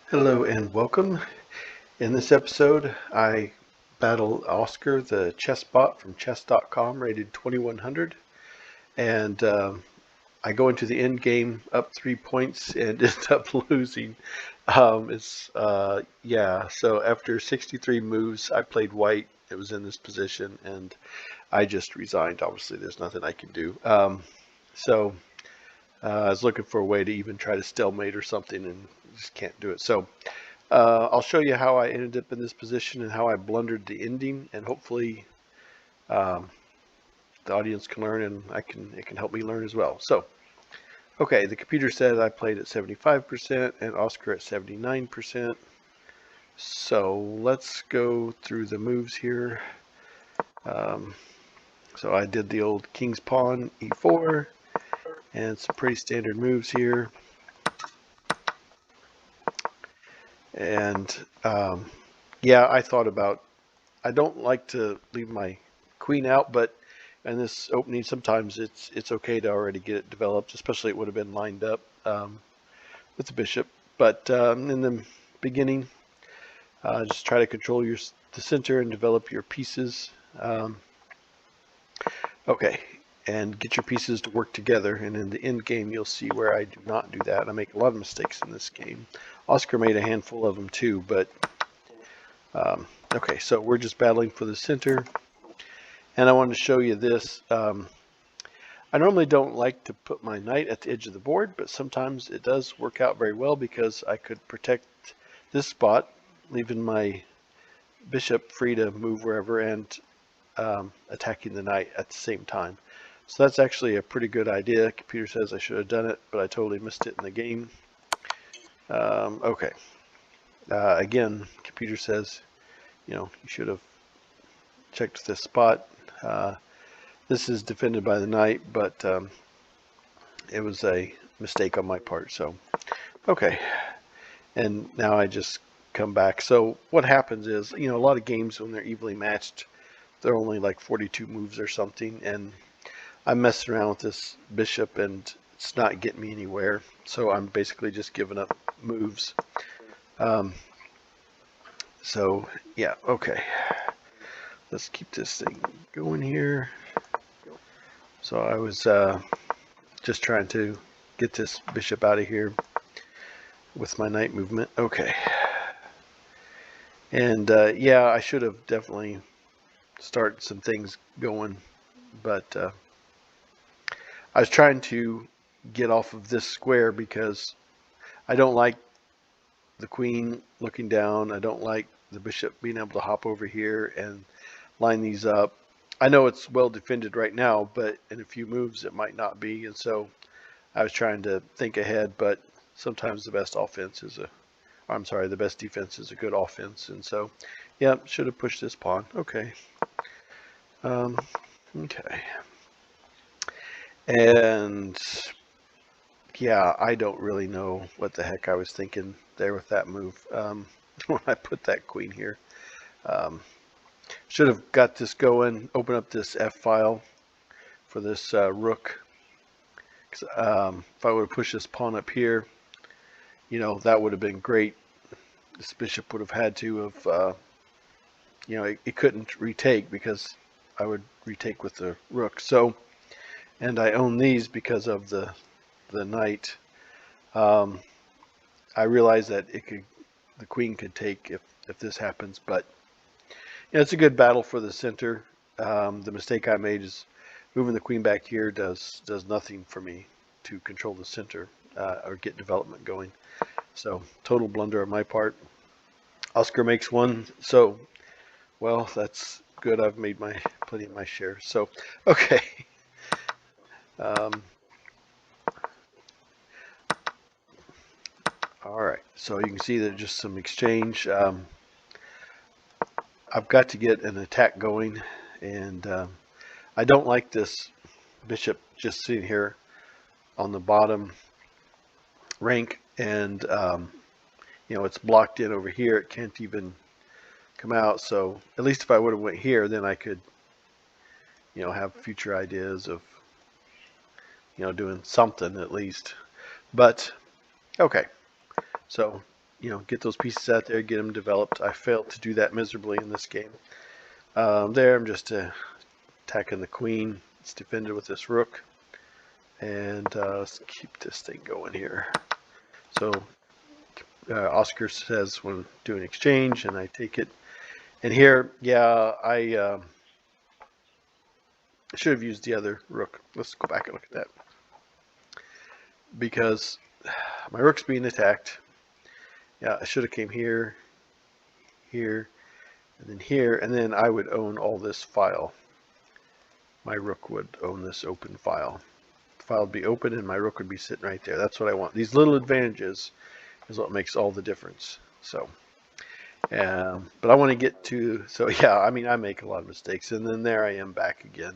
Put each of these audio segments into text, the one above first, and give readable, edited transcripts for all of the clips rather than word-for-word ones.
Hello and welcome. In this episode, I battle Oscar, the chess bot from chess.com, rated 2100, and I go into the end game up 3 points and end up losing. So after 63 moves, I played white. It was in this position, and I just resigned. Obviously, there's nothing I can do. I was looking for a way to even try to stalemate or something, and just can't do it. So. I'll show you how I ended up in this position and how I blundered the ending, and hopefully um, the audience can learn, and it can help me learn as well. So, okay, the computer said I played at 75% and Oscar at 79%. So let's go through the moves here. Um, so I did the old king's pawn e4 and some pretty standard moves here. And yeah, I don't like to leave my queen out, but in this opening, sometimes it's okay to already get it developed, especially it would have been lined up with the bishop. But in the beginning, just try to control the center and develop your pieces. Okay, and get your pieces to work together. And in the end game, you'll see where I do not do that. I make a lot of mistakes in this game. Oscar made a handful of them too, but okay, so we're just battling for the center. And I wanted to show you this. I normally don't like to put my knight at the edge of the board, but sometimes it does work out very well because I could protect this spot, leaving my bishop free to move wherever and attacking the knight at the same time. So that's actually a pretty good idea. Computer says I should have done it, but I totally missed it in the game. Okay. Again, computer says, you should have checked this spot. This is defended by the knight, but it was a mistake on my part. So, okay. And now I just come back. So what happens is, a lot of games when they're evenly matched, they're only like 42 moves or something. And I'm messing around with this bishop and it's not getting me anywhere. So I'm basically just giving up moves. So yeah, okay. Let's keep this thing going here. So I was just trying to get this bishop out of here with my knight movement. Okay. And yeah, I should have definitely started some things going, but I was trying to get off of this square because I don't like the queen looking down. I don't like the bishop being able to hop over here and line these up. I know it's well defended right now, but in a few moves it might not be. And so I was trying to think ahead, but sometimes the best the best defense is a good offense. And so, yeah, should have pushed this pawn. Okay. Okay. And yeah, I don't really know what the heck I was thinking there with that move when I put that queen here. Should have got this going, open up this F file for this rook. If I would have pushed this pawn up here, that would have been great. This bishop would have had to have, it couldn't retake because I would retake with the rook. So, and I own these because of the knight. I realize that the queen could take if this happens, but it's a good battle for the center. The mistake I made is moving the queen back here does nothing for me to control the center or get development going. So total blunder on my part. Oscar makes one. So, well, that's good. I've made plenty of my share. So, okay. All right. So you can see that just some exchange. I've got to get an attack going, and I don't like this bishop just sitting here on the bottom rank, and it's blocked in over here. It can't even come out. So at least if I would have went here, then I could have future ideas of doing something at least. But okay, so get those pieces out there, get them developed. I failed to do that miserably in this game. There, I'm just attacking the queen. It's defended with this rook. And let's keep this thing going here. So Oscar says when doing exchange, and I take it. And here, yeah, I should have used the other rook. Let's go back and look at that. Because my rook's being attacked. Yeah, I should have came here, here, and then I would own all this file. My rook would own this open file. The file would be open and my rook would be sitting right there. That's what I want. These little advantages is what makes all the difference. So, but I want to get to, so yeah, I mean, I make a lot of mistakes, and then there I am back again.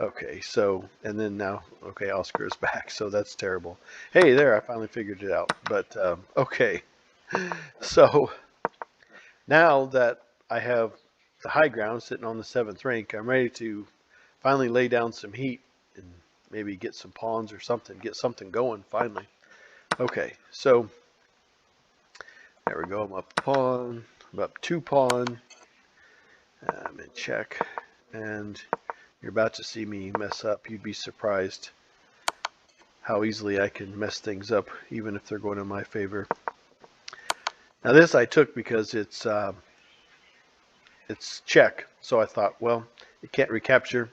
Okay, so, and then now, okay, Oscar is back, so that's terrible. Hey, there, I finally figured it out. But, okay, so now that I have the high ground sitting on the 7th rank, I'm ready to finally lay down some heat and maybe get some pawns or something, get something going finally. Okay, so there we go. I'm up pawn, I'm up 2 pawn, I'm in check, and you're about to see me mess up. You'd be surprised how easily I can mess things up, even if they're going in my favor. Now this I took because it's check, so I thought, well, it can't recapture.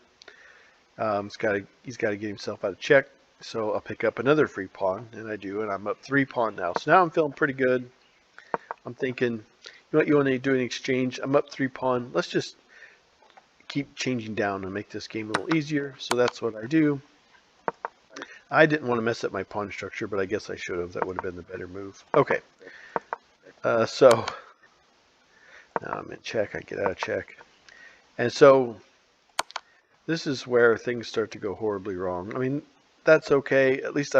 He's got to get himself out of check, so I'll pick up another free pawn, and I do, and I'm up 3 pawn now. So now I'm feeling pretty good. I'm thinking, you know what, you want to do an exchange? I'm up 3 pawn. Let's just keep changing down and make this game a little easier. So that's what I do. I didn't want to mess up my pawn structure, but I guess I should have. That would have been the better move. Okay. So now I'm in check. I get out of check. And so this is where things start to go horribly wrong. I mean, that's okay. At least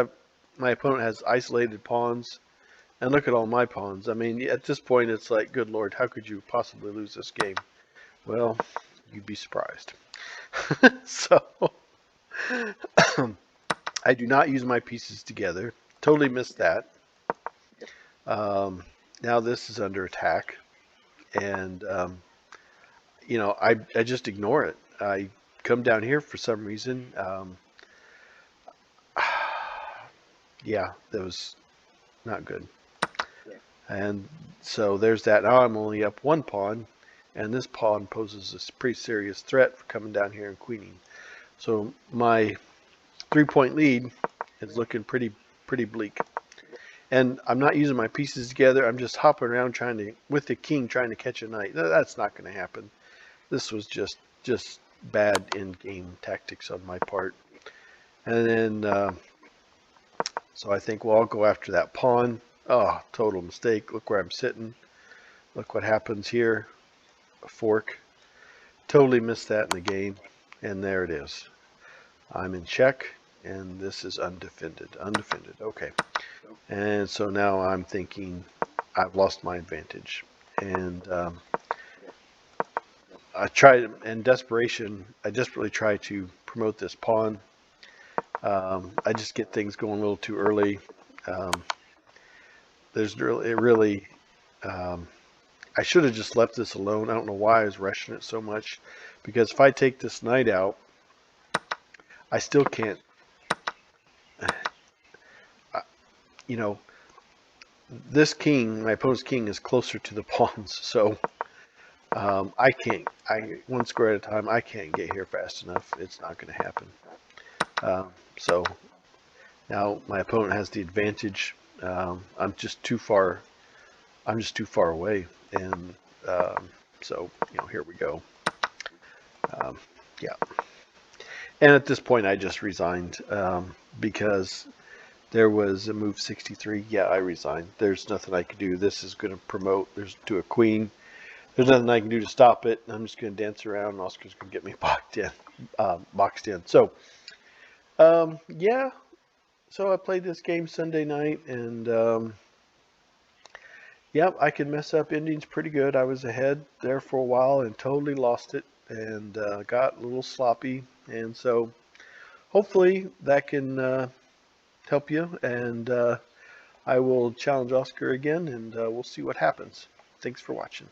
my opponent has isolated pawns. And look at all my pawns. I mean, at this point, it's like, good Lord, how could you possibly lose this game? Well, you'd be surprised. So I do not use my pieces together. Totally missed that. Now this is under attack. And, I just ignore it. I come down here for some reason. Yeah, that was not good. And so there's that. Now I'm only up 1 pawn. And this pawn poses a pretty serious threat for coming down here and queening. So my 3-point lead is looking pretty bleak. And I'm not using my pieces together. I'm just hopping around with the king trying to catch a knight. That's not going to happen. This was just bad in-game tactics on my part. And then, so I think, well, I'll go after that pawn. Oh, total mistake. Look where I'm sitting. Look what happens here. A fork. Totally missed that in the game. And there it is. I'm in check. And this is undefended. Okay. And so now I'm thinking I've lost my advantage. And I tried, in desperation, I desperately try to promote this pawn. I just get things going a little too early. I should have just left this alone. I don't know why I was rushing it so much, because if I take this knight out, I still can't, this king, my opponent's king, is closer to the pawns, so one square at a time, I can't get here fast enough. It's not going to happen. So now my opponent has the advantage. I'm just too far away, and so here we go. Yeah, and at this point I just resigned because there was a move 63. Yeah, I resigned. There's nothing I can do. This is going to promote. There's to a queen. There's nothing I can do to stop it. I'm just going to dance around, and Oscar's going to get me boxed in. So, yeah. So I played this game Sunday night, and yep, I could mess up endings pretty good. I was ahead there for a while and totally lost it, and got a little sloppy. And so, hopefully, that can help you. And I will challenge Oscar again, and we'll see what happens. Thanks for watching.